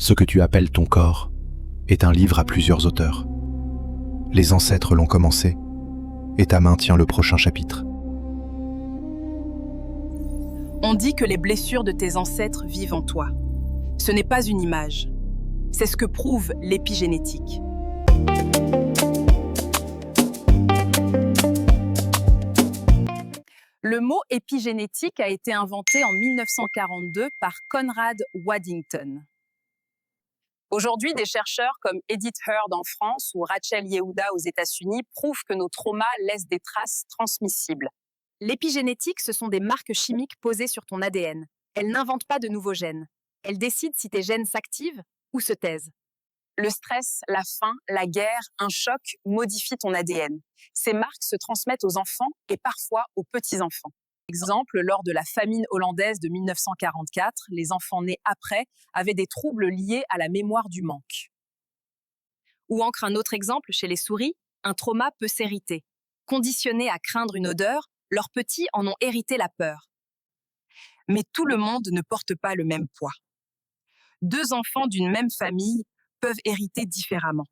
Ce que tu appelles ton corps est un livre à plusieurs auteurs. Les ancêtres l'ont commencé, et ta main tient le prochain chapitre. On dit que les blessures de tes ancêtres vivent en toi. Ce n'est pas une image. C'est ce que prouve l'épigénétique. Le mot épigénétique a été inventé en 1942 par Conrad Waddington. Aujourd'hui, des chercheurs comme Edith Heard en France ou Rachel Yehuda aux États-Unis prouvent que nos traumas laissent des traces transmissibles. L'épigénétique, ce sont des marques chimiques posées sur ton ADN. Elles n'inventent pas de nouveaux gènes. Elles décident si tes gènes s'activent ou se taisent. Le stress, la faim, la guerre, un choc modifient ton ADN. Ces marques se transmettent aux enfants et parfois aux petits-enfants. Exemple, lors de la famine hollandaise de 1944, les enfants nés après avaient des troubles liés à la mémoire du manque. Ou encore un autre exemple, chez les souris, un trauma peut s'hériter. Conditionnés à craindre une odeur, leurs petits en ont hérité la peur. Mais tout le monde ne porte pas le même poids. Deux enfants d'une même famille peuvent hériter différemment.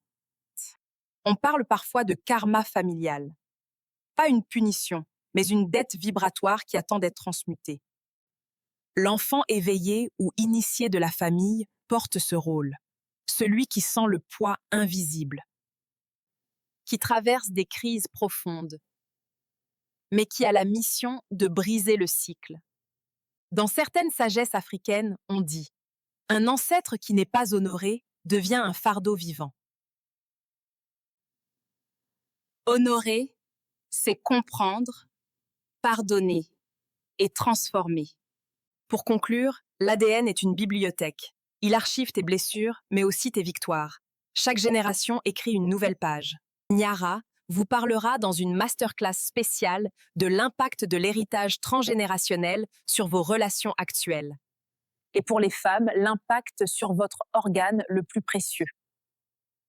On parle parfois de karma familial. Pas une punition, mais une dette vibratoire qui attend d'être transmutée. L'enfant éveillé ou initié de la famille porte ce rôle, celui qui sent le poids invisible, qui traverse des crises profondes, mais qui a la mission de briser le cycle. Dans certaines sagesses africaines, on dit « Un ancêtre qui n'est pas honoré devient un fardeau vivant ». Honorer, c'est comprendre, pardonner et transformer. Pour conclure, l'ADN est une bibliothèque. Il archive tes blessures, mais aussi tes victoires. Chaque génération écrit une nouvelle page. Niara vous parlera dans une masterclass spéciale de l'impact de l'héritage transgénérationnel sur vos relations actuelles. Et pour les femmes, l'impact sur votre organe le plus précieux.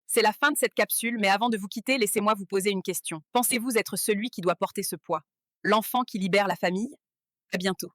C'est la fin de cette capsule, mais avant de vous quitter, laissez-moi vous poser une question. Pensez-vous être celui qui doit porter ce poids? L'enfant qui libère la famille? À bientôt.